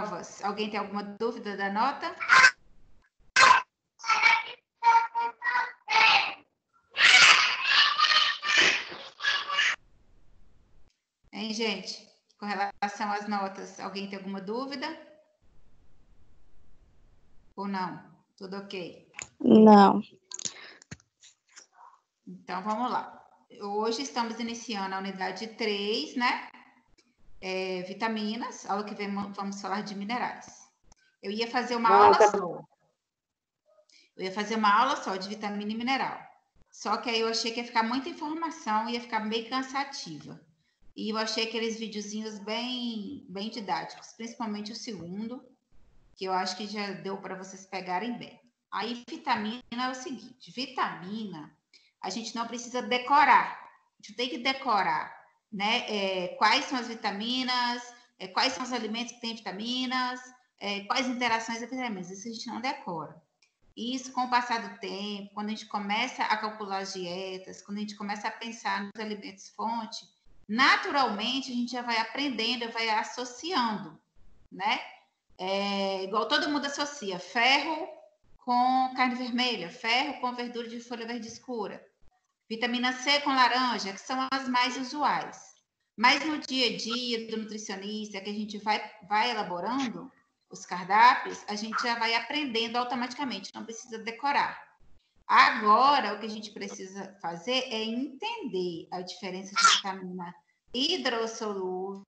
provas. Alguém tem alguma dúvida da nota? Hein, gente? Com relação às notas, alguém tem alguma dúvida? Ou não? Tudo ok? Não. Então, vamos lá. Hoje estamos iniciando a unidade 3, né? Vitaminas. Aula que vem vamos falar de minerais. Eu ia fazer uma aula só. Eu ia fazer uma aula só de vitamina e mineral. Só que aí eu achei que ia ficar muita informação, ia ficar meio cansativa. E eu achei aqueles videozinhos bem didáticos, principalmente o segundo, que eu acho que já deu para vocês pegarem bem. Aí, vitamina é o seguinte, vitamina, a gente não precisa decorar, a gente tem que decorar, né? Quais são as vitaminas, quais são os alimentos que têm vitaminas, quais interações de vitaminas, isso a gente não decora. Isso, com o passar do tempo, quando a gente começa a calcular as dietas, quando a gente começa a pensar nos alimentos-fonte, naturalmente a gente já vai aprendendo, vai associando, né? Igual todo mundo associa ferro com carne vermelha, ferro com verdura de folha verde escura, vitamina C com laranja, que são as mais usuais. Mas no dia a dia do nutricionista, que a gente vai elaborando os cardápios, a gente já vai aprendendo automaticamente, não precisa decorar. Agora, o que a gente precisa fazer é entender a diferença de vitamina hidrossolúvel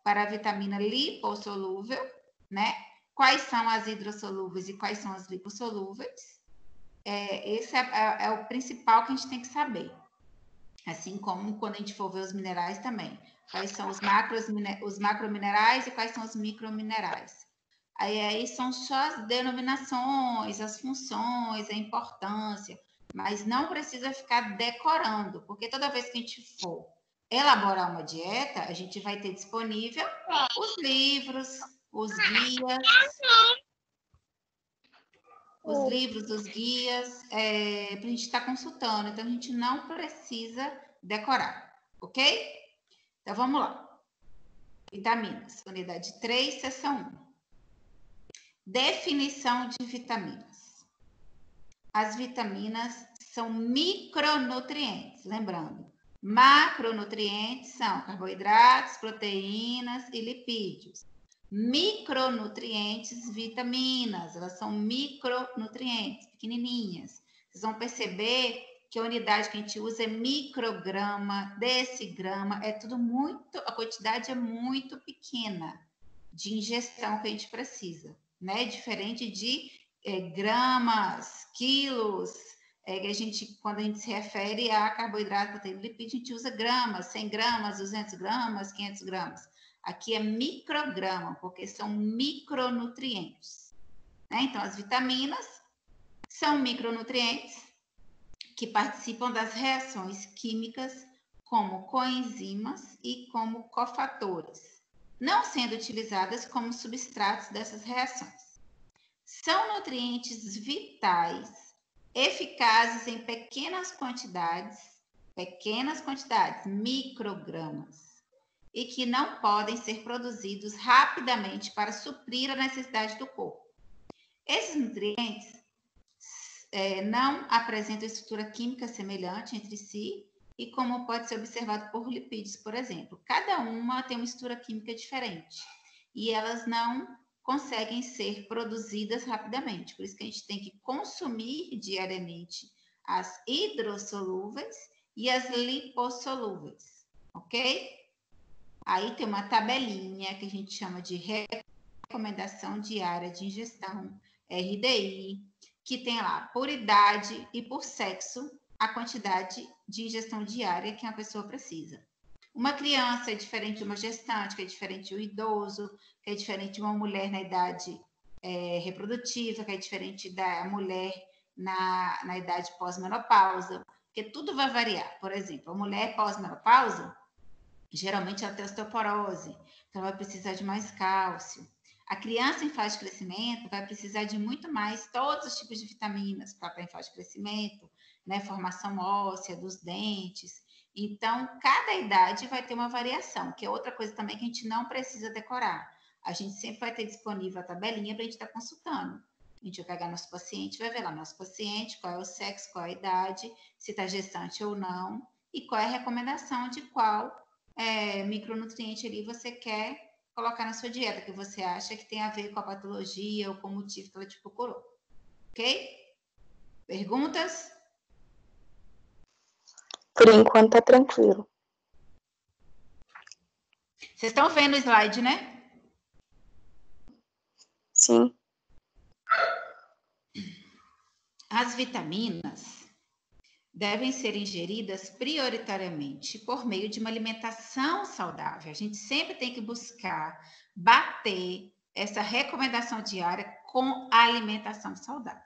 para a vitamina lipossolúvel, né? Quais são as hidrossolúveis e quais são as lipossolúveis. Esse é o principal que a gente tem que saber. Assim como quando a gente for ver os minerais também. Quais são os macrominerais e quais são os microminerais. Aí são só as denominações, as funções, a importância, mas não precisa ficar decorando, porque toda vez que a gente for elaborar uma dieta, a gente vai ter disponível os livros, os guias, os guias, para a gente estar consultando. Então, a gente não precisa decorar, ok? Então, vamos lá. Vitaminas, unidade 3, seção 1. Definição de vitaminas. As vitaminas são micronutrientes, lembrando. Macronutrientes são carboidratos, proteínas e lipídios. Micronutrientes, vitaminas, elas são micronutrientes, pequenininhas. Vocês vão perceber que a unidade que a gente usa é micrograma, decigrama, é tudo muito, a quantidade é muito pequena de ingestão que a gente precisa, né? Diferente de gramas, quilos, quando a gente se refere a carboidrato, proteína e lipídio, a gente usa gramas, 100 gramas, 200 gramas, 500 gramas. Aqui é micrograma, porque são micronutrientes, né? Então, as vitaminas são micronutrientes que participam das reações químicas como coenzimas e como cofatores, não sendo utilizadas como substratos dessas reações. São nutrientes vitais, eficazes em pequenas quantidades, microgramas, e que não podem ser produzidos rapidamente para suprir a necessidade do corpo. Esses nutrientes não apresentam estrutura química semelhante entre si, e como pode ser observado por lipídios, por exemplo. Cada uma tem uma estrutura química diferente, e elas não conseguem ser produzidas rapidamente. Por isso que a gente tem que consumir diariamente as hidrossolúveis e as lipossolúveis, ok? Aí tem uma tabelinha que a gente chama de recomendação diária de ingestão, RDI, que tem lá por idade e por sexo a quantidade de ingestão diária que uma pessoa precisa. Uma criança é diferente de uma gestante, que é diferente de um idoso, que é diferente de uma mulher na idade reprodutiva, que é diferente da mulher na idade pós-menopausa, porque tudo vai variar. Por exemplo, a mulher pós-menopausa, geralmente ela tem osteoporose, então vai precisar de mais cálcio. A criança em fase de crescimento vai precisar de muito mais todos os tipos de vitaminas para estar em fase de crescimento, né? Formação óssea dos dentes. Então, cada idade vai ter uma variação, que é outra coisa também que a gente não precisa decorar. a gente sempre vai ter disponível a tabelinha para a gente estar consultando. A gente vai pegar nosso paciente, vai ver lá nosso paciente, qual é o sexo, qual é a idade, se está gestante ou não, e qual é a recomendação de qual micronutriente ali você quer colocar na sua dieta, que você acha que tem a ver com a patologia ou com o motivo que ela te procurou. Ok? Perguntas? Por enquanto tá tranquilo. Vocês estão vendo o slide, né? Sim. As vitaminas devem ser ingeridas prioritariamente por meio de uma alimentação saudável. A gente sempre tem que buscar bater essa recomendação diária com a alimentação saudável.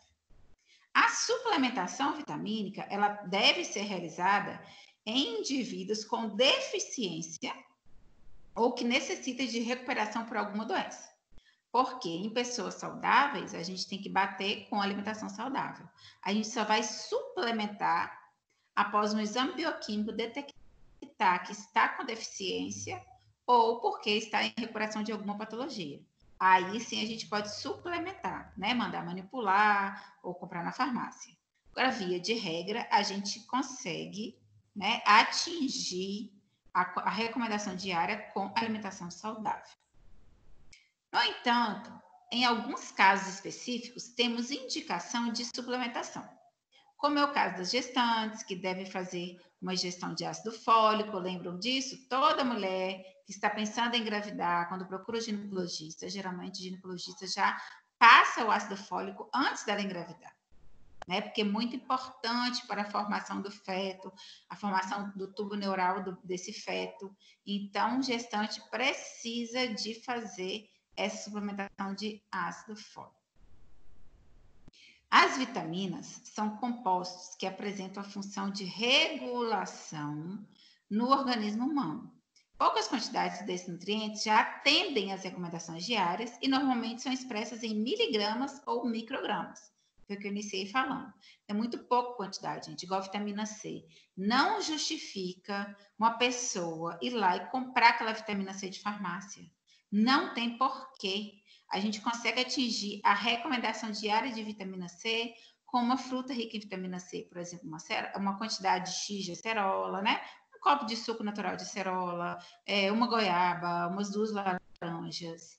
A suplementação vitamínica, ela deve ser realizada em indivíduos com deficiência ou que necessitem de recuperação por alguma doença. Porque em pessoas saudáveis, a gente tem que bater com a alimentação saudável. A gente só vai suplementar após um exame bioquímico detectar que está com deficiência ou porque está em recuperação de alguma patologia. Aí sim a gente pode suplementar, né? Mandar manipular ou comprar na farmácia. Agora, via de regra, a gente consegue, né, atingir a recomendação diária com alimentação saudável. No entanto, em alguns casos específicos, temos indicação de suplementação, como é o caso das gestantes, que devem fazer uma ingestão de ácido fólico. Lembram disso? Toda mulher que está pensando em engravidar, quando procura o ginecologista, geralmente o ginecologista já passa o ácido fólico antes dela engravidar, né? Porque é muito importante para a formação do feto, a formação do tubo neural desse feto. Então, o gestante precisa de fazer essa suplementação de ácido fólico. As vitaminas são compostos que apresentam a função de regulação no organismo humano. Poucas quantidades desses nutrientes já atendem às recomendações diárias e normalmente são expressas em miligramas ou microgramas. Foi o que eu iniciei falando. É muito pouca quantidade, gente, igual a vitamina C. Não justifica uma pessoa ir lá e comprar aquela vitamina C de farmácia. Não tem porquê. A gente consegue atingir a recomendação diária de vitamina C com uma fruta rica em vitamina C, por exemplo, uma quantidade X de acerola, né? Um copo de suco natural de acerola, uma goiaba, umas 2 laranjas.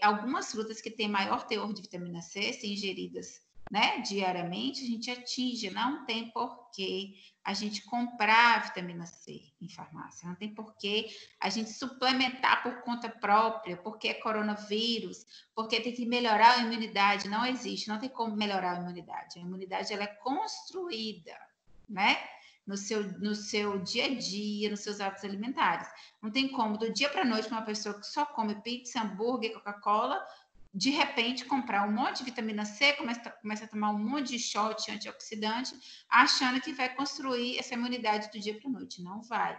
Algumas frutas que têm maior teor de vitamina C, se ingeridas, né, diariamente, a gente atinge. Não tem porquê a gente comprar vitamina C em farmácia, não tem porquê a gente suplementar por conta própria, porque é coronavírus, porque tem que melhorar a imunidade. Não existe, não tem como melhorar a imunidade. A imunidade ela é construída, né? No seu dia a dia, nos seus hábitos alimentares. Não tem como, do dia para a noite, uma pessoa que só come pizza, hambúrguer, Coca-Cola, de repente comprar um monte de vitamina C, começa a tomar um monte de shot antioxidante, achando que vai construir essa imunidade do dia para a noite. Não vai.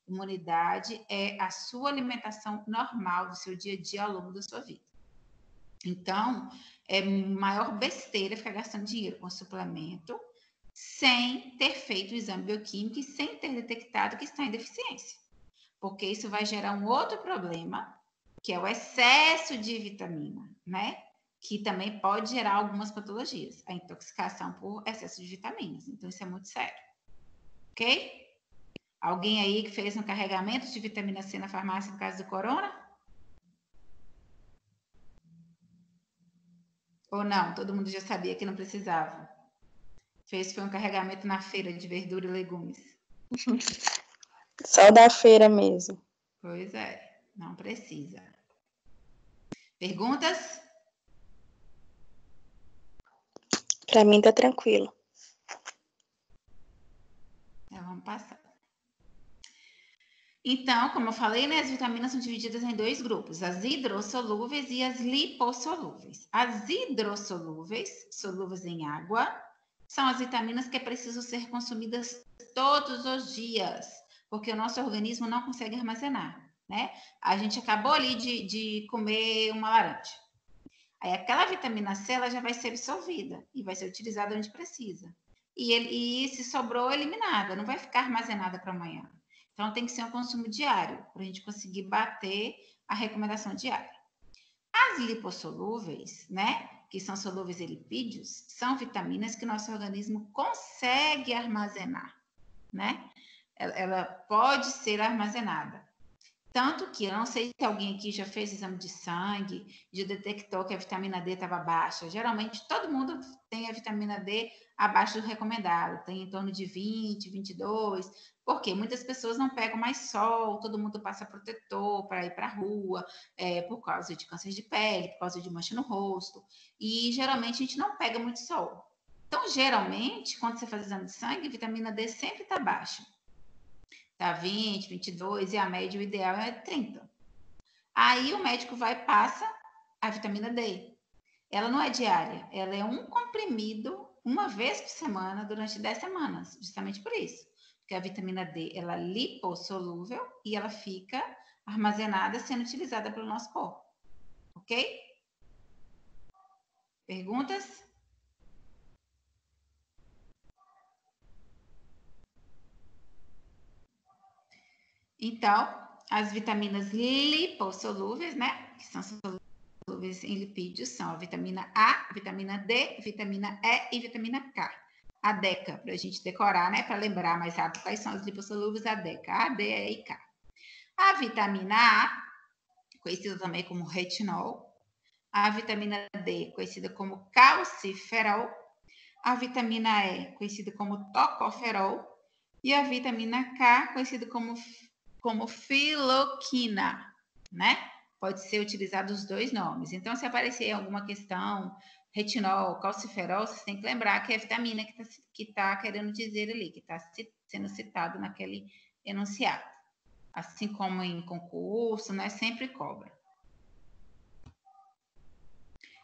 Imunidade é a sua alimentação normal do seu dia a dia ao longo da sua vida. Então, é maior besteira ficar gastando dinheiro com suplemento sem ter feito o exame bioquímico e sem ter detectado que está em deficiência. Porque isso vai gerar um outro problema, que é o excesso de vitamina, né? Que também pode gerar algumas patologias, a intoxicação por excesso de vitaminas. Então, isso é muito sério. Ok? Alguém aí que fez um carregamento de vitamina C na farmácia no caso do corona? Ou não? Todo mundo já sabia que não precisava. Foi um carregamento na feira de verdura e legumes. Só da feira mesmo. Pois é, não precisa. Perguntas? Para mim tá tranquilo. Então, vamos passar. Então, como eu falei, né, as vitaminas são divididas em 2 grupos, as hidrossolúveis e as lipossolúveis. As hidrossolúveis, solúveis em água, são as vitaminas que precisam ser consumidas todos os dias, porque o nosso organismo não consegue armazenar, né? A gente acabou ali de comer uma laranja. Aí aquela vitamina C ela já vai ser absorvida e vai ser utilizada onde precisa. E se sobrou, eliminada, não vai ficar armazenada para amanhã. Então tem que ser um consumo diário, para a gente conseguir bater a recomendação diária. As lipossolúveis, né, que são solúveis em lipídios, são vitaminas que nosso organismo consegue armazenar, né? Ela pode ser armazenada. Tanto que, eu não sei se alguém aqui já fez exame de sangue, já detectou que a vitamina D estava baixa. Geralmente, todo mundo tem a vitamina D abaixo do recomendado, tem em torno de 20, 22, porque muitas pessoas não pegam mais sol, todo mundo passa protetor para ir para a rua, por causa de câncer de pele, por causa de mancha no rosto, e geralmente a gente não pega muito sol. Então, geralmente, quando você faz exame de sangue, a vitamina D sempre está baixa. Tá 20, 22 e a média, o ideal é 30. Aí o médico vai e passa a vitamina D. Ela não é diária, ela é um comprimido uma vez por semana durante 10 semanas, justamente por isso. Porque a vitamina D, ela é lipossolúvel e ela fica armazenada sendo utilizada pelo nosso corpo. Ok? Perguntas? Então, as vitaminas lipossolúveis, né? Que são solúveis em lipídios, são a vitamina A, vitamina D, vitamina E e vitamina K. A DECA, para a gente decorar, né? Para lembrar mais rápido quais são as lipossolúveis, a DECA, A, D, E e K. A vitamina A, conhecida também como retinol. A vitamina D, conhecida como calciferol. A vitamina E, conhecida como tocoferol. E a vitamina K, conhecida como filoquina, né? Pode ser utilizado os dois nomes. Então, se aparecer alguma questão, retinol, calciferol, você tem que lembrar que é a vitamina que tá querendo dizer ali, que está sendo citado naquele enunciado. Assim como em concurso, né? Sempre cobra.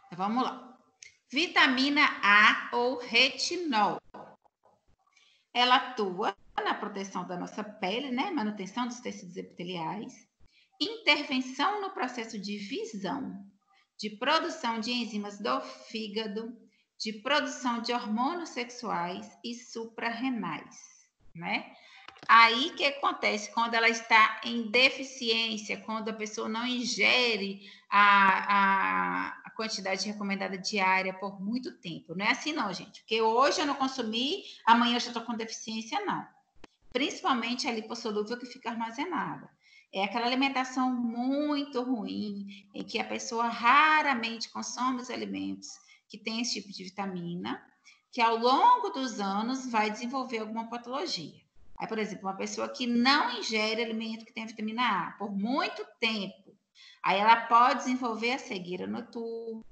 Então, vamos lá. Vitamina A ou retinol. Ela atua na proteção da nossa pele, né? Manutenção dos tecidos epiteliais, intervenção no processo de visão, de produção de enzimas do fígado, de produção de hormônios sexuais e suprarrenais, né? Aí que acontece quando ela está em deficiência, quando a pessoa não ingere a quantidade recomendada diária por muito tempo. Não é assim, não, gente. Porque hoje eu não consumi, amanhã eu já estou com deficiência, não. Principalmente a lipossolúvel que fica armazenada. É aquela alimentação muito ruim, em que a pessoa raramente consome os alimentos que têm esse tipo de vitamina, que ao longo dos anos vai desenvolver alguma patologia. Aí, por exemplo, uma pessoa que não ingere alimento que tem a vitamina A por muito tempo, aí ela pode desenvolver a cegueira noturna,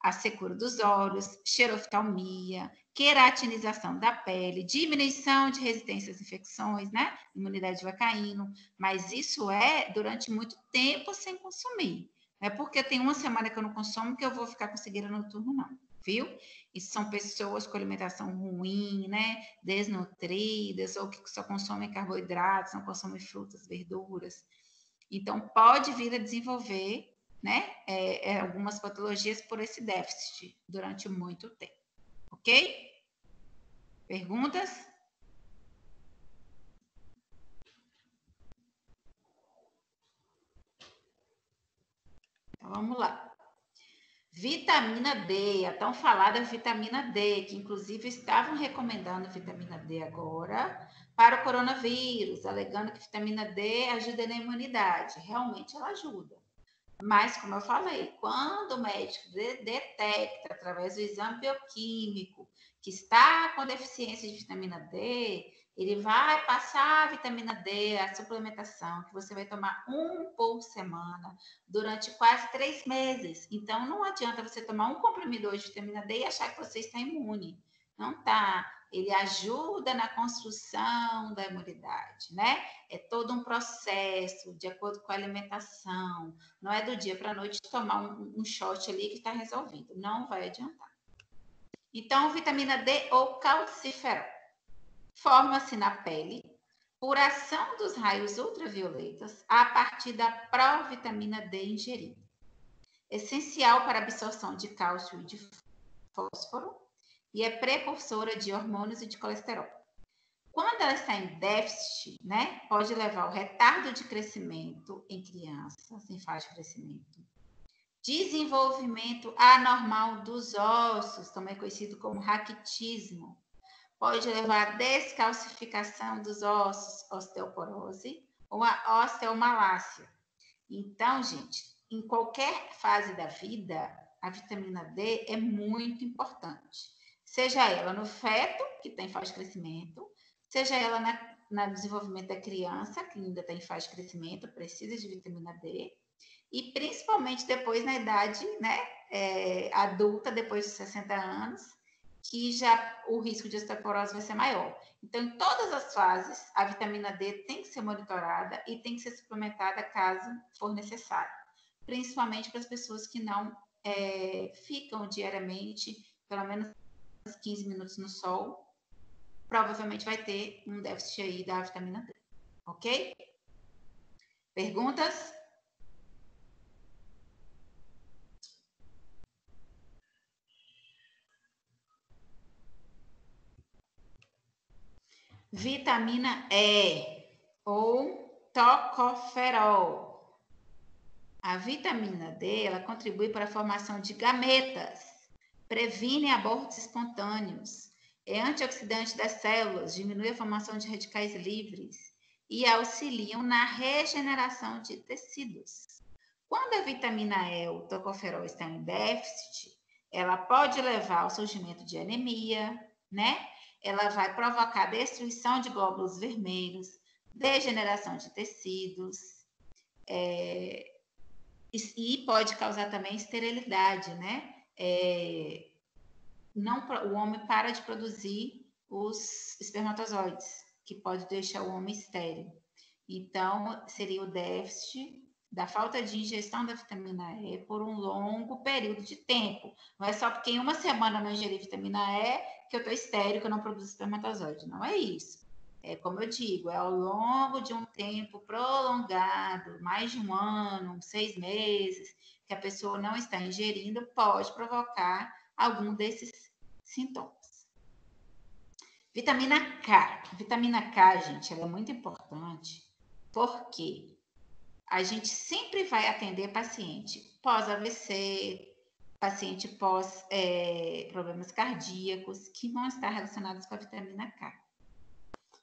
a secura dos olhos, xeroftalmia, queratinização da pele, diminuição de resistência às infecções, né? Imunidade vai caindo, mas isso é durante muito tempo sem consumir. Não é porque tem uma semana que eu não consumo que eu vou ficar com cegueira noturna, não, viu? Isso são pessoas com alimentação ruim, né? Desnutridas, ou que só consomem carboidratos, não consomem frutas, verduras. Então, pode vir a desenvolver, né, algumas patologias por esse déficit durante muito tempo. Ok? Perguntas? Então, vamos lá. Vitamina D, a tão falada vitamina D, que inclusive estavam recomendando vitamina D agora para o coronavírus, alegando que vitamina D ajuda na imunidade. Realmente ela ajuda. Mas, como eu falei, quando o médico detecta, através do exame bioquímico, que está com deficiência de vitamina D, ele vai passar a vitamina D, a suplementação, que você vai tomar 1 por semana, durante quase 3 meses. Então, não adianta você tomar um comprimido hoje de vitamina D e achar que você está imune. Não está. Ele ajuda na construção da imunidade, né? É todo um processo, de acordo com a alimentação. Não é do dia para a noite tomar um shot ali que está resolvido. Não vai adiantar. Então, vitamina D ou calciferol. Forma-se na pele por ação dos raios ultravioletas a partir da provitamina D ingerida. Essencial para a absorção de cálcio e de fósforo e é precursora de hormônios e de colesterol. Quando ela está em déficit, né, pode levar ao retardo de crescimento em crianças em fase de crescimento, Desenvolvimento anormal dos ossos, também conhecido como raquitismo. Pode levar à descalcificação dos ossos, osteoporose, ou a osteomalácia. Então, gente, em qualquer fase da vida, a vitamina D é muito importante. Seja ela no feto, que está em fase de crescimento, seja ela no desenvolvimento da criança, que ainda está em fase de crescimento, precisa de vitamina D, e principalmente depois na idade, né, adulta, depois de 60 anos, que já o risco de osteoporose vai ser maior. Então, em todas as fases, a vitamina D tem que ser monitorada e tem que ser suplementada caso for necessário, principalmente para as pessoas que não ficam diariamente, pelo menos 15 minutos no sol, provavelmente vai ter um déficit aí da vitamina D, ok? Perguntas? Vitamina E ou tocoferol. A vitamina D, ela contribui para a formação de gametas, previne abortos espontâneos, é antioxidante das células, diminui a formação de radicais livres e auxiliam na regeneração de tecidos. Quando a vitamina E ou tocoferol está em déficit, ela pode levar ao surgimento de anemia, né? Ela vai provocar destruição de glóbulos vermelhos, degeneração de tecidos, e pode causar também esterilidade, né? O homem para de produzir os espermatozoides, que pode deixar o homem estéril. Então, seria o déficit da falta de ingestão da vitamina E por um longo período de tempo. Não é só porque em uma semana eu não ingeri vitamina E que eu estou estéril, que eu não produzo espermatozoide. Não é isso. É como eu digo, é ao longo de um tempo prolongado, mais de um ano, 6 meses, que a pessoa não está ingerindo, pode provocar algum desses sintomas. Vitamina K. Vitamina K, gente, ela é muito importante porque a gente sempre vai atender paciente pós-AVC, paciente pós problemas cardíacos, que vão estar relacionados com a vitamina K.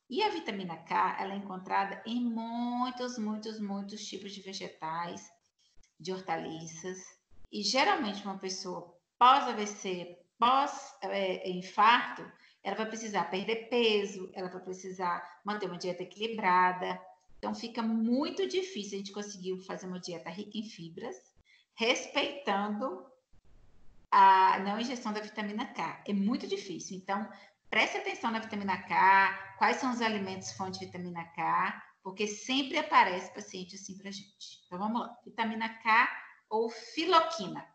E a vitamina K, ela é encontrada em muitos tipos de vegetais, de hortaliças, e geralmente uma pessoa pós-AVC, pós-infarto, ela vai precisar perder peso, ela vai precisar manter uma dieta equilibrada. Então, fica muito difícil a gente conseguir fazer uma dieta rica em fibras, respeitando a não ingestão da vitamina K. É muito difícil. Então, preste atenção na vitamina K, quais são os alimentos fonte de vitamina K, porque sempre aparece paciente assim pra gente. Então, vamos lá. Vitamina K ou filoquina.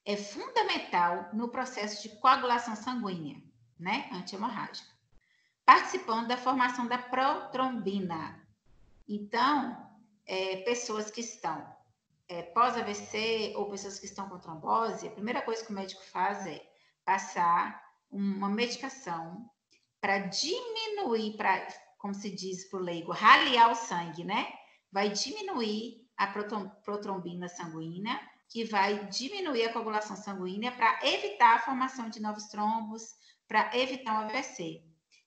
É fundamental no processo de coagulação sanguínea, né? Anti-hemorrágica, participando da formação da protrombina. Então, pessoas que estão pós-AVC ou pessoas que estão com trombose, a primeira coisa que o médico faz é passar uma medicação para diminuir, como se diz para o leigo, ralear o sangue, né? Vai diminuir a protrombina sanguínea, que vai diminuir a coagulação sanguínea para evitar a formação de novos trombos, para evitar o AVC.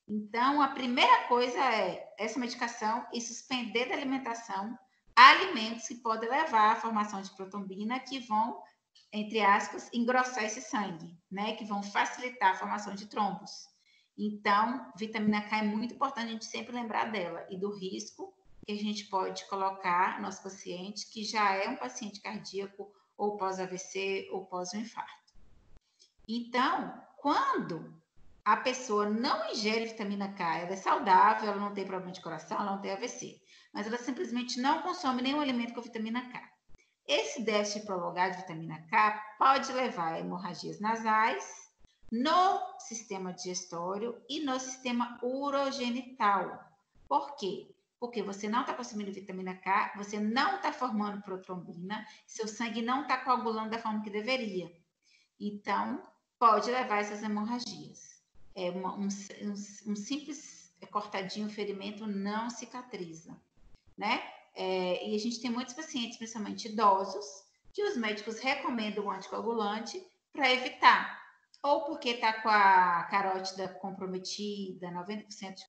Então, a primeira coisa é essa medicação e suspender da alimentação alimentos que podem levar à formação de protrombina, que vão, entre aspas, engrossar esse sangue, né? Que vão facilitar a formação de trombos. Então, vitamina K é muito importante a gente sempre lembrar dela e do risco que a gente pode colocar no nosso paciente, que já é um paciente cardíaco ou pós-AVC ou pós-infarto. Então, quando a pessoa não ingere vitamina K, ela é saudável, ela não tem problema de coração, ela não tem AVC, mas ela simplesmente não consome nenhum alimento com vitamina K. Esse déficit prolongado de vitamina K pode levar a hemorragias nasais, no sistema digestório e no sistema urogenital. Por quê? Porque você não está consumindo vitamina K, você não está formando protrombina, seu sangue não está coagulando da forma que deveria. Então, pode levar a essas hemorragias. Um simples cortadinho, ferimento não cicatriza, né? E a gente tem muitos pacientes, principalmente idosos, que os médicos recomendam o anticoagulante para evitar. Ou porque está com a carótida comprometida, 90% de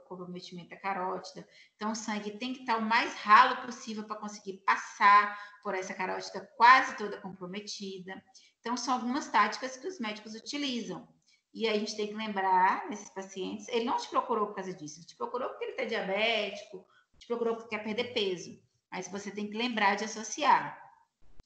comprometimento da carótida. Então, o sangue tem que estar o mais ralo possível para conseguir passar por essa carótida quase toda comprometida. Então, são algumas táticas que os médicos utilizam. E aí a gente tem que lembrar, nesses pacientes, ele não te procurou por causa disso, ele te procurou porque ele está diabético, te procurou porque quer perder peso. Mas você tem que lembrar de associar.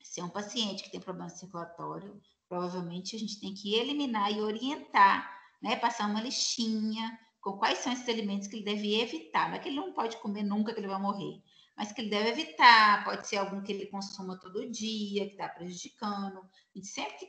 Se é um paciente que tem problema circulatório, provavelmente a gente tem que eliminar e orientar, né? Passar uma listinha com quais são esses alimentos que ele deve evitar. Não é que ele não pode comer nunca, que ele vai morrer, mas que ele deve evitar. Pode ser algum que ele consuma todo dia, que está prejudicando. A gente sempre que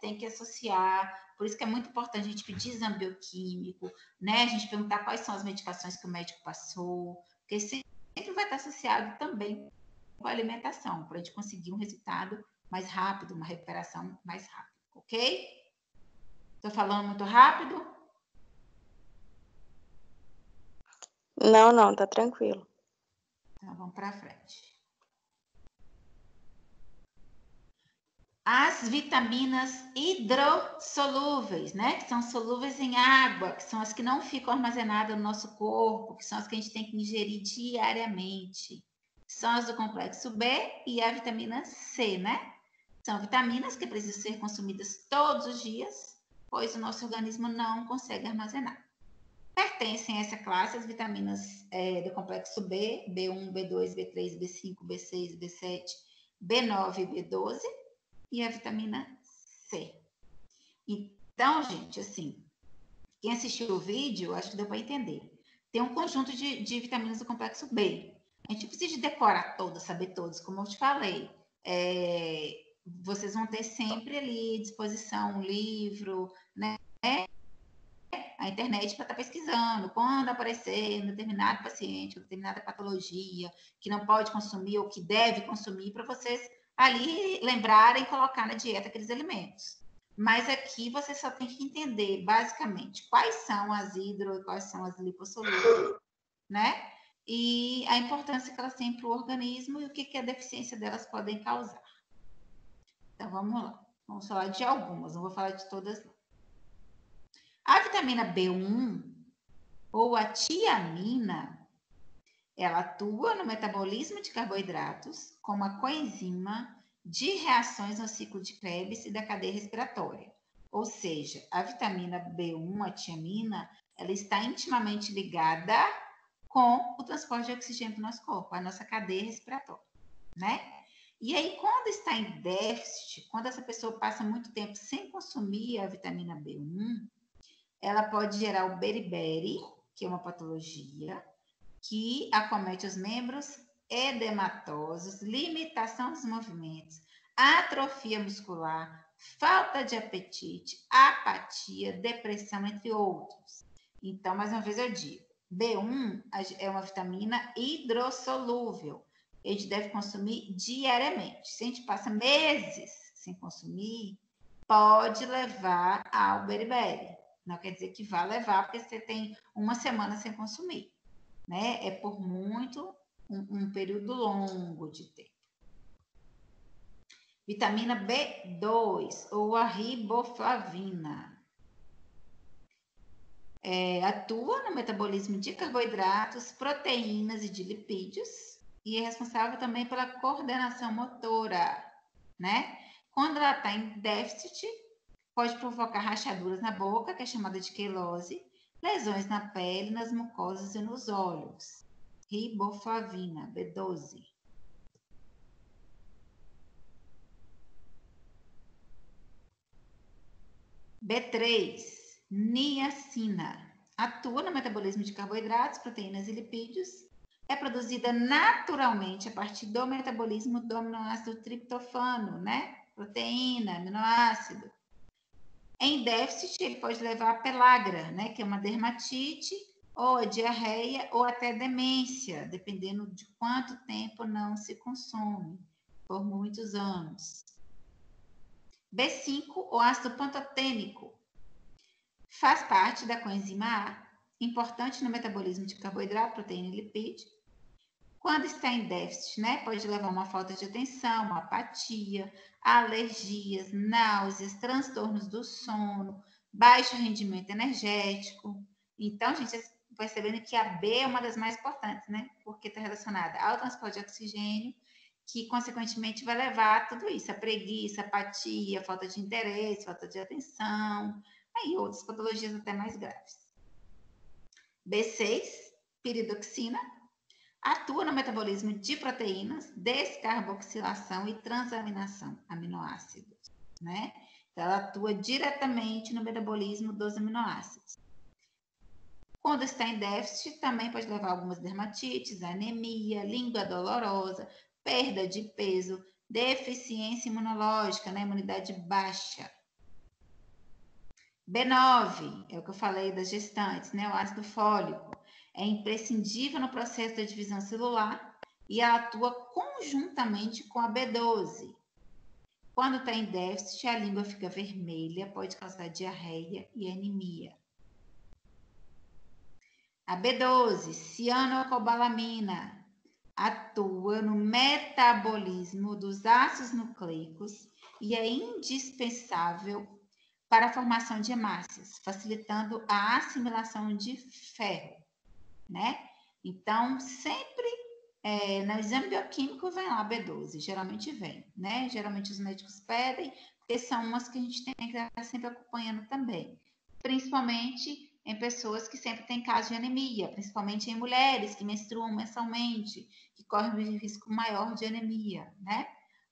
tem que associar. Por isso que é muito importante a gente pedir exame bioquímico, né? A gente perguntar quais são as medicações que o médico passou, porque sempre vai estar associado também com a alimentação, para a gente conseguir um resultado mais rápido, uma recuperação mais rápida, ok? Estou falando muito rápido? Não, tá tranquilo. Então, vamos para frente. As vitaminas hidrossolúveis, né? Que são solúveis em água, que são as que não ficam armazenadas no nosso corpo, que são as que a gente tem que ingerir diariamente. São as do complexo B e a vitamina C, né? São vitaminas que precisam ser consumidas todos os dias, pois o nosso organismo não consegue armazenar. Pertencem a essa classe as vitaminas do complexo B, B1, B2, B3, B5, B6, B7, B9 e B12 e a vitamina C. Então, gente, assim, quem assistiu o vídeo, acho que deu para entender. Tem um conjunto de vitaminas do complexo B. A gente precisa decorar todas, saber todas, como eu te falei. Vocês vão ter sempre ali à disposição um livro, né? A internet para estar pesquisando. Quando aparecer um determinado paciente, uma determinada patologia que não pode consumir ou que deve consumir, para vocês ali lembrarem e colocar na dieta aqueles alimentos. Mas aqui você só tem que entender, basicamente, quais são as hidro e quais são as lipossolúveis, né? E a importância que elas têm para o organismo e o que a deficiência delas podem causar. Então, vamos lá. Vamos falar de algumas, não vou falar de todas, não. A vitamina B1 ou a tiamina, ela atua no metabolismo de carboidratos como a coenzima de reações no ciclo de Krebs e da cadeia respiratória. Ou seja, a vitamina B1, a tiamina, ela está intimamente ligada com o transporte de oxigênio do nosso corpo, a nossa cadeia respiratória, né? E aí, quando está em déficit, quando essa pessoa passa muito tempo sem consumir a vitamina B1, ela pode gerar o beriberi, que é uma patologia que acomete os membros edematosos, limitação dos movimentos, atrofia muscular, falta de apetite, apatia, depressão, entre outros. Então, mais uma vez eu digo, B1 é uma vitamina hidrossolúvel. A gente deve consumir diariamente. Se a gente passa meses sem consumir, pode levar ao beriberi. Não quer dizer que vá levar, porque você tem uma semana sem consumir, né? É por muito um período longo de tempo. Vitamina B2 ou a riboflavina. Atua no metabolismo de carboidratos, proteínas e de lipídios e é responsável também pela coordenação motora, né? Quando ela está em déficit, pode provocar rachaduras na boca, que é chamada de quelose, lesões na pele, nas mucosas e nos olhos. Riboflavina, B12. B3, niacina. Atua no metabolismo de carboidratos, proteínas e lipídios. É produzida naturalmente a partir do metabolismo do aminoácido triptofano, né? Proteína, aminoácido. Em déficit, ele pode levar a pelagra, né? Que é uma dermatite, ou a diarreia, ou até demência, dependendo de quanto tempo não se consome, por muitos anos. B5, o ácido pantotênico, faz parte da coenzima A, importante no metabolismo de carboidrato, proteína e lipídio. Quando está em déficit, né, pode levar a uma falta de atenção, uma apatia, alergias, náuseas, transtornos do sono, baixo rendimento energético. Então, gente, percebendo que a B é uma das mais importantes, né? Porque está relacionada ao transporte de oxigênio, que consequentemente vai levar a tudo isso, a preguiça, apatia, falta de interesse, falta de atenção, aí outras patologias até mais graves. B6, piridoxina, atua no metabolismo de proteínas, descarboxilação e transaminação, aminoácidos, né? Então, ela atua diretamente no metabolismo dos aminoácidos. Quando está em déficit, também pode levar a algumas dermatites, anemia, língua dolorosa, perda de peso, deficiência imunológica, né? Imunidade baixa. B9, é o que eu falei das gestantes, né? O ácido fólico. É imprescindível no processo da divisão celular e atua conjuntamente com a B12. Quando está em déficit, a língua fica vermelha, pode causar diarreia e anemia. A B12, cianocobalamina, atua no metabolismo dos ácidos nucleicos e é indispensável para a formação de hemácias, facilitando a assimilação de ferro, né? Então, sempre no exame bioquímico vem lá B12, geralmente vem, né? Geralmente os médicos pedem, porque são umas que a gente tem que estar sempre acompanhando também, principalmente em pessoas que sempre têm casos de anemia, principalmente em mulheres que menstruam mensalmente, que correm um risco maior de anemia, né?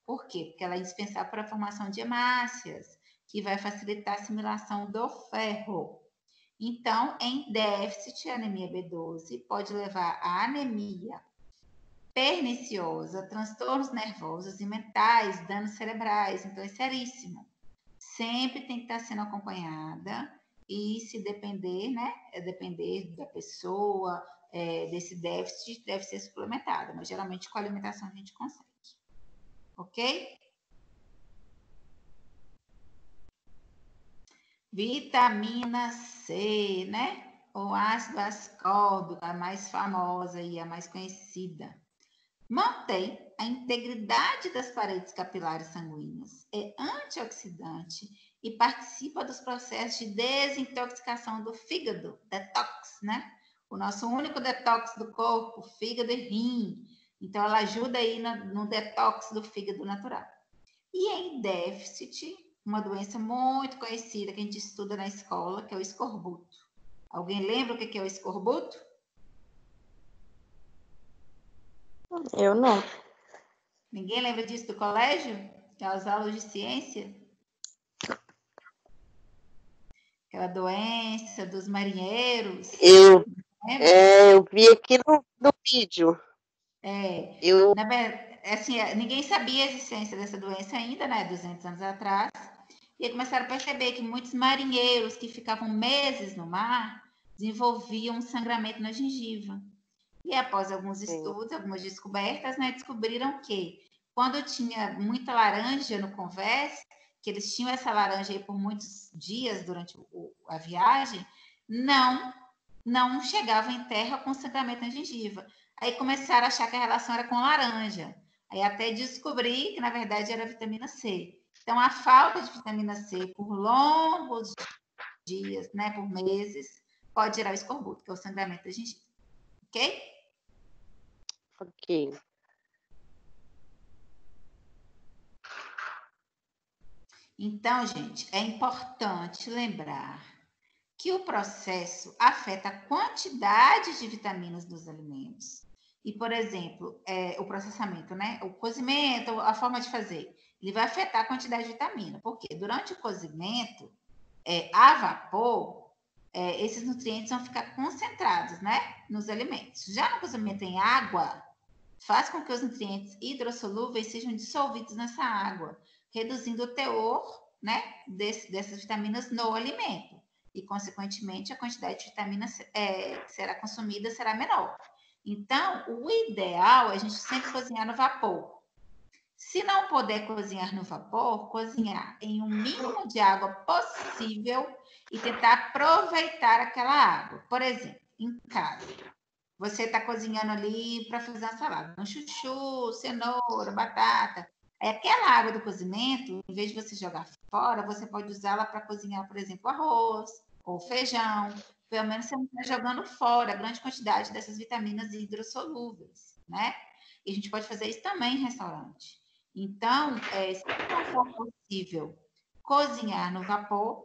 Por quê? Porque ela é indispensável para a formação de hemácias, que vai facilitar a assimilação do ferro. Então, em déficit, a anemia B12 pode levar a anemia perniciosa, transtornos nervosos e mentais, danos cerebrais. Então, é seríssimo. Sempre tem que estar sendo acompanhada e, se depender, né? Depender da pessoa, desse déficit, deve ser suplementada. Mas, geralmente, com a alimentação a gente consegue. Ok? Vitamina C, né? O ácido ascórbico, a mais famosa e a mais conhecida. Mantém a integridade das paredes capilares sanguíneas, é antioxidante e participa dos processos de desintoxicação do fígado, detox, né? O nosso único detox do corpo, fígado e rim. Então, ela ajuda aí no detox do fígado natural. E em déficit, uma doença muito conhecida que a gente estuda na escola, que é o escorbuto. Alguém lembra o que é o escorbuto? Eu não. Ninguém lembra disso do colégio? Aquelas aulas de ciência? Aquela doença dos marinheiros? Eu vi aqui no vídeo. Na verdade, assim, ninguém sabia a existência dessa doença ainda, né? 200 anos atrás. E aí começaram a perceber que muitos marinheiros que ficavam meses no mar desenvolviam um sangramento na gengiva. E após alguns estudos, algumas descobertas, né, descobriram que quando tinha muita laranja no convés, que eles tinham essa laranja aí por muitos dias durante a viagem, não chegava em terra com sangramento na gengiva. Aí começaram a achar que a relação era com laranja. Aí até descobri que, na verdade, era vitamina C. Então, a falta de vitamina C por longos dias, né, por meses, pode gerar o escorbuto, que é o sangramento da gengiva. Ok? Ok. Então, gente, é importante lembrar que o processo afeta a quantidade de vitaminas dos alimentos. E, por exemplo, o processamento, né? O cozimento, a forma de fazer, ele vai afetar a quantidade de vitamina. Porque durante o cozimento, a vapor, esses nutrientes vão ficar concentrados, né? Nos alimentos. Já no cozimento em água, faz com que os nutrientes hidrossolúveis sejam dissolvidos nessa água, reduzindo o teor, né, dessas vitaminas no alimento. E, consequentemente, a quantidade de vitaminas que será consumida será menor. Então, o ideal é a gente sempre cozinhar no vapor. Se não puder cozinhar no vapor, cozinhar em um mínimo de água possível e tentar aproveitar aquela água. Por exemplo, em casa, você está cozinhando ali para fazer uma salada. Um chuchu, cenoura, batata. Aí aquela água do cozimento, em vez de você jogar fora, você pode usá-la para cozinhar, por exemplo, arroz ou feijão. Pelo menos você não está jogando fora a grande quantidade dessas vitaminas hidrossolúveis, né? E a gente pode fazer isso também em restaurante. Então, se não for possível cozinhar no vapor,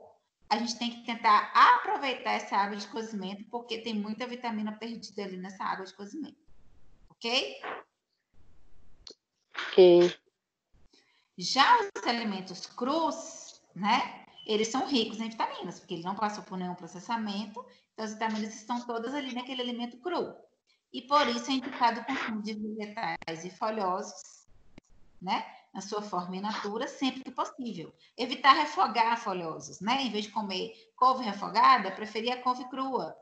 a gente tem que tentar aproveitar essa água de cozimento, porque tem muita vitamina perdida ali nessa água de cozimento. Ok? Ok. Já os alimentos crus, né? Eles são ricos em vitaminas, porque ele não passou por nenhum processamento, então as vitaminas estão todas ali naquele alimento cru. E por isso é indicado o consumo de vegetais e folhosos, né? Na sua forma in natura, sempre que possível. Evitar refogar folhosos, né? Em vez de comer couve refogada, preferir a couve crua.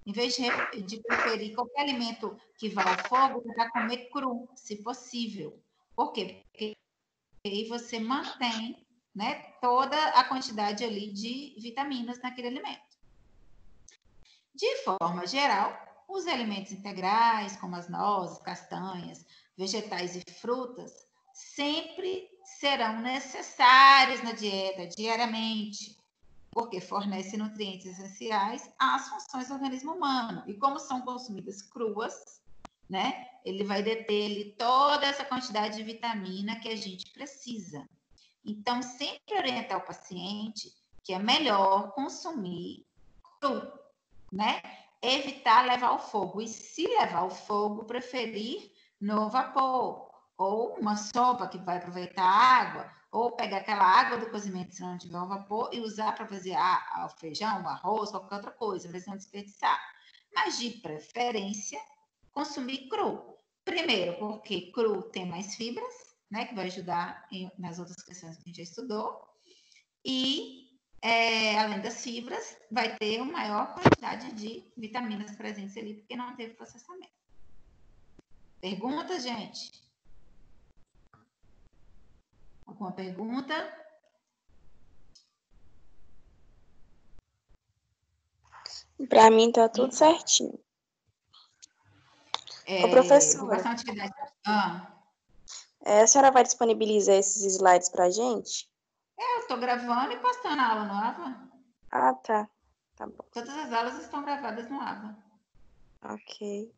Em vez de preferir qualquer alimento que vá ao fogo, tentar comer cru, se possível. Por quê? Porque aí você mantém, né, toda a quantidade ali de vitaminas naquele alimento. De forma geral, os alimentos integrais, como as nozes, castanhas, vegetais e frutas, sempre serão necessários na dieta diariamente, porque fornecem nutrientes essenciais às funções do organismo humano. E como são consumidas cruas, né, ele vai deter ali toda essa quantidade de vitamina que a gente precisa. Então, sempre orientar o paciente que é melhor consumir cru, né? Evitar levar ao fogo. E se levar ao fogo, preferir no vapor. Ou uma sopa que vai aproveitar a água, ou pegar aquela água do cozimento, se não tiver o vapor, e usar para fazer o feijão, o arroz, qualquer outra coisa, para não desperdiçar. Mas, de preferência, consumir cru. Primeiro, porque cru tem mais fibras, né? Que vai ajudar nas outras questões que a gente já estudou. E além das fibras, vai ter uma maior quantidade de vitaminas presentes ali, porque não teve processamento. Pergunta, gente? Alguma pergunta? Para mim tá tudo certinho. Ô, professora, Vou passar uma atividade. A senhora vai disponibilizar esses slides pra gente? Eu estou gravando e postando a aula no AVA. Ah, tá. Tá bom. Todas as aulas estão gravadas no AVA. Ok.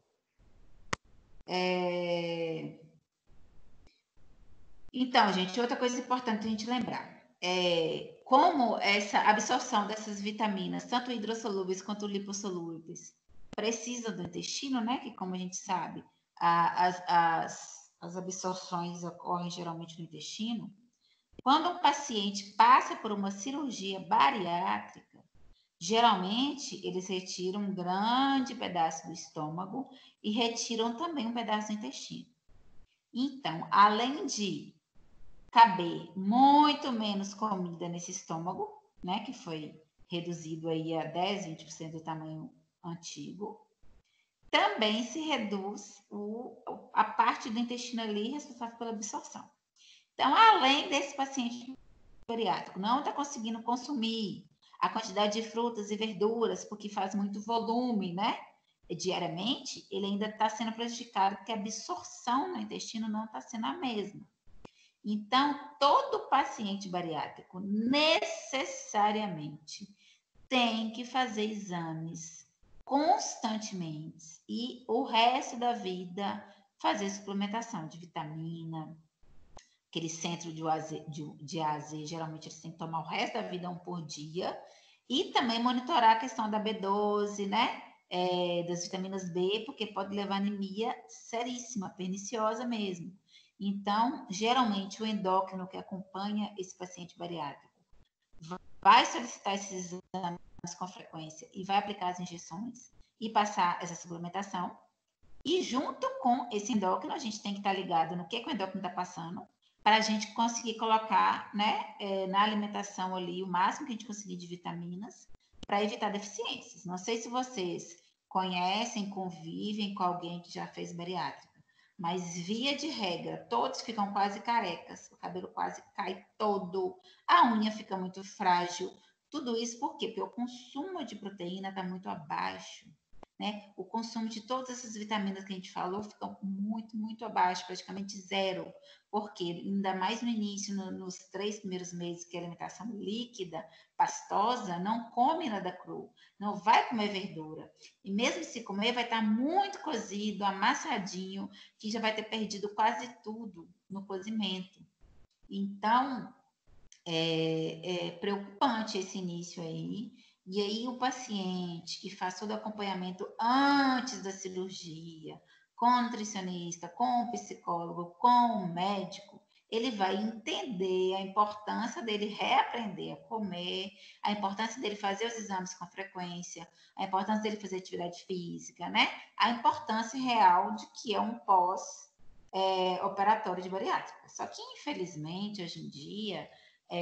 Então, gente, outra coisa importante a gente lembrar. Como essa absorção dessas vitaminas, tanto hidrossolúveis quanto lipossolúveis, precisam do intestino, né? Que, como a gente sabe, as absorções ocorrem geralmente no intestino. Quando um paciente passa por uma cirurgia bariátrica, geralmente eles retiram um grande pedaço do estômago e retiram também um pedaço do intestino. Então, além de caber muito menos comida nesse estômago, né, que foi reduzido aí a 10, 20% do tamanho antigo, também se reduz a parte do intestino ali responsável pela absorção. Então, além desse paciente bariátrico não está conseguindo consumir a quantidade de frutas e verduras, porque faz muito volume, né? Diariamente, ele ainda está sendo prejudicado, porque a absorção no intestino não está sendo a mesma. Então, todo paciente bariátrico necessariamente tem que fazer exames constantemente e o resto da vida fazer suplementação de vitamina, aquele centro de A a Z, geralmente eles têm que tomar o resto da vida um por dia, e também monitorar a questão da B12, né? Das vitaminas B, porque pode levar anemia seríssima, perniciosa mesmo. Então, geralmente, o endócrino que acompanha esse paciente bariátrico vai solicitar esses exames com frequência e vai aplicar as injeções e passar essa suplementação. E junto com esse endócrino, a gente tem que estar ligado no que o endócrino está passando, para a gente conseguir colocar, né, na alimentação ali o máximo que a gente conseguir de vitaminas, para evitar deficiências. Não sei se vocês conhecem, convivem com alguém que já fez bariátrica, mas via de regra, todos ficam quase carecas, o cabelo quase cai todo, a unha fica muito frágil. Tudo isso por quê? Porque o consumo de proteína está muito abaixo. né? O consumo de todas essas vitaminas que a gente falou fica muito, muito abaixo, praticamente zero. Porque, ainda mais no início, nos 3 primeiros meses, que é alimentação líquida, pastosa, não come nada cru, não vai comer verdura. E mesmo se comer, vai estar muito cozido, amassadinho, que já vai ter perdido quase tudo no cozimento. Então, é preocupante esse início aí. E aí, o paciente que faz todo o acompanhamento antes da cirurgia, com o nutricionista, com o psicólogo, com o médico, ele vai entender a importância dele reaprender a comer, a importância dele fazer os exames com frequência, a importância dele fazer atividade física, né? A importância real de que é um pós-operatório de bariátrica. Só que, infelizmente, hoje em dia,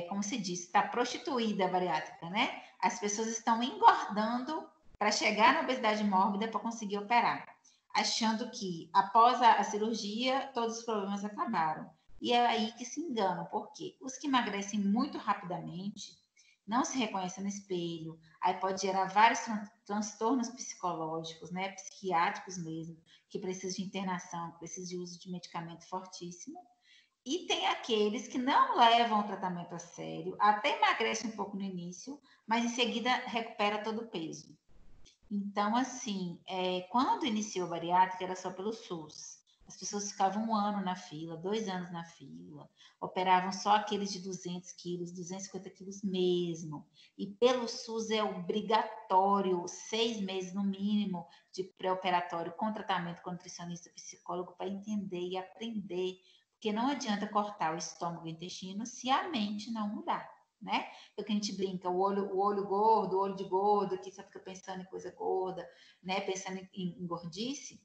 como se diz, está prostituída a bariátrica, né? As pessoas estão engordando para chegar na obesidade mórbida para conseguir operar, achando que após a cirurgia todos os problemas acabaram. E é aí que se enganam, porque os que emagrecem muito rapidamente não se reconhecem no espelho, aí pode gerar vários transtornos psicológicos, né, psiquiátricos mesmo, que precisam de internação, precisam de uso de medicamento fortíssimo. E tem aqueles que não levam o tratamento a sério, até emagrece um pouco no início, mas em seguida recupera todo o peso. Então, assim, quando iniciou a bariátrica era só pelo SUS. As pessoas ficavam 1 ano na fila, 2 anos na fila, operavam só aqueles de 200 quilos, 250 quilos mesmo. E pelo SUS é obrigatório 6 meses no mínimo de pré-operatório com tratamento com nutricionista, psicólogo, para entender e aprender. Porque não adianta cortar o estômago e o intestino se a mente não mudar, né? Porque a gente brinca, o olho gordo, o olho de gordo, que só fica pensando em coisa gorda, né? Pensando em gordice.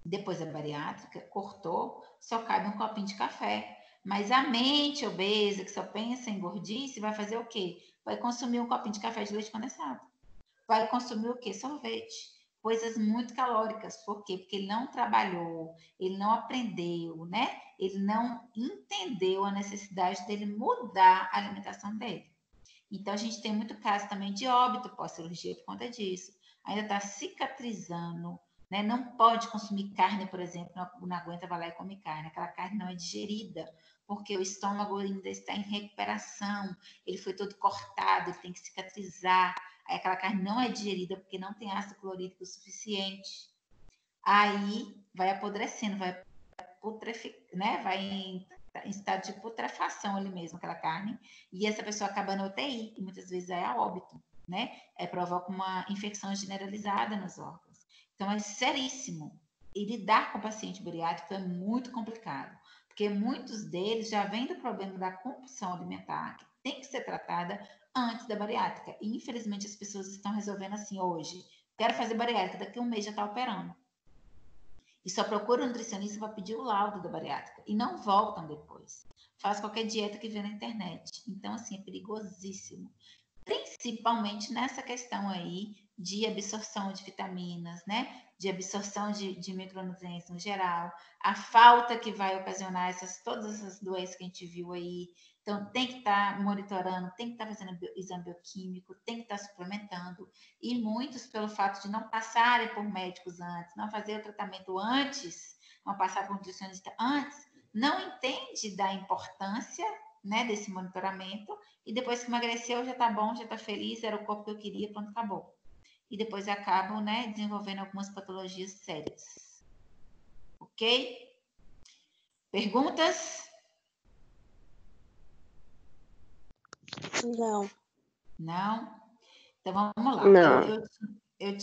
Depois da bariátrica, cortou, só cabe um copinho de café. Mas a mente obesa, que só pensa em gordice, vai fazer o quê? Vai consumir um copinho de café de leite condensado. Vai consumir o quê? Sorvete. Coisas muito calóricas. Por quê? Porque ele não trabalhou, ele não aprendeu, né? Ele não entendeu a necessidade dele mudar a alimentação dele. Então, a gente tem muito caso também de óbito pós-cirurgia por conta disso. Ainda está cicatrizando, né? Não pode consumir carne, por exemplo, não aguenta, vai lá e come carne. Aquela carne não é digerida, porque o estômago ainda está em recuperação, ele foi todo cortado, ele tem que cicatrizar. Aí aquela carne não é digerida porque não tem ácido clorídrico suficiente. Aí vai apodrecendo, vai putreficando, né? Vai em estado de putrefação ali mesmo, aquela carne, e essa pessoa acaba na UTI, e muitas vezes é a óbito, né? Provoca uma infecção generalizada nos órgãos. Então, é seríssimo. E lidar com o paciente bariátrico é muito complicado, porque muitos deles já vêm do problema da compulsão alimentar, que tem que ser tratada antes da bariátrica. E, infelizmente, as pessoas estão resolvendo assim hoje. Quero fazer bariátrica, daqui a 1 mês já está operando. E só procura um nutricionista para pedir o laudo da bariátrica. E não voltam depois. Faz qualquer dieta que vê na internet. Então, assim, é perigosíssimo. Principalmente nessa questão aí de absorção de vitaminas, né? De absorção de micronutrientes no geral. A falta que vai ocasionar todas essas doenças que a gente viu aí. Então, tem que estar monitorando, tem que estar fazendo exame bioquímico, tem que estar suplementando. E muitos, pelo fato de não passarem por médicos antes, não fazer o tratamento antes, não passar por um nutricionista antes, não entende da importância, né, desse monitoramento, e depois que emagreceu já está bom, já está feliz, era o corpo que eu queria, pronto, acabou. E depois acabam, né, desenvolvendo algumas patologias sérias. Ok? Perguntas? Não. Não? Então vamos lá. Não. Eu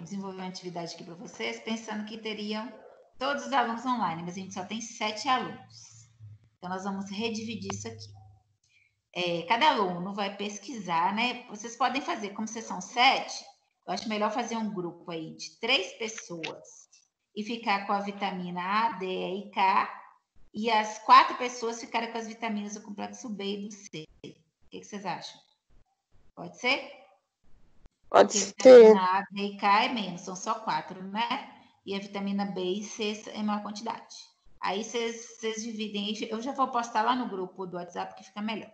desenvolvi uma atividade aqui para vocês, pensando que teriam todos os alunos online, mas a gente só tem 7 alunos. Então nós vamos redividir isso aqui. Cada aluno vai pesquisar, né? Vocês podem fazer, como vocês são 7, eu acho melhor fazer um grupo aí de 3 pessoas e ficar com a vitamina A, D, E e K, e as 4 pessoas ficarem com as vitaminas do complexo B e do C. O que vocês acham? Pode ser? Pode Porque ser. vitamina A, D e K é menos, são só 4, né? E a vitamina B e C é maior quantidade. Aí vocês dividem, eu já vou postar lá no grupo do WhatsApp que fica melhor.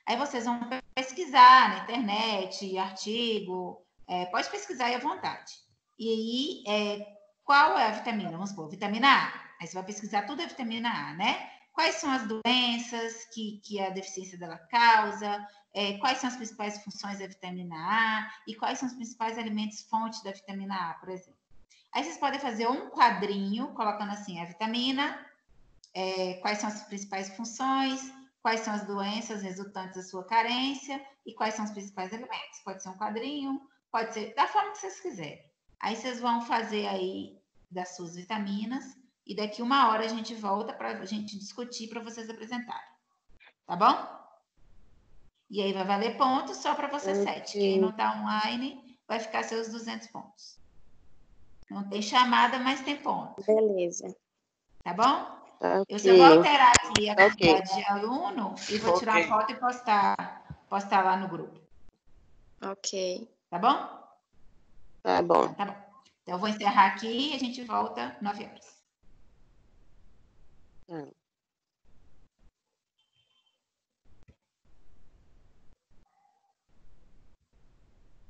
Aí vocês vão pesquisar na internet, artigo, Pode pesquisar aí à vontade. E aí, qual é a vitamina? Vamos supor, vitamina A. Aí você vai pesquisar tudo a vitamina A, né? Quais são as doenças que a deficiência dela causa, quais são as principais funções da vitamina A e quais são os principais alimentos fonte da vitamina A, por exemplo. Aí vocês podem fazer um quadrinho, colocando assim, a vitamina, quais são as principais funções, quais são as doenças resultantes da sua carência e quais são os principais alimentos. Pode ser um quadrinho, pode ser da forma que vocês quiserem. Aí vocês vão fazer aí das suas vitaminas e daqui 1 hora a gente volta para a gente discutir para vocês apresentarem. Tá bom? E aí vai valer pontos só para você 7. Quem não está online vai ficar seus 200 pontos. Não tem chamada, mas tem ponto. Beleza. Tá bom? Okay. Eu só vou alterar aqui a quantidade de aluno e vou tirar uma foto e postar lá no grupo. Ok. Tá bom? Tá bom. Tá bom. Então, eu vou encerrar aqui e a gente volta 9 horas.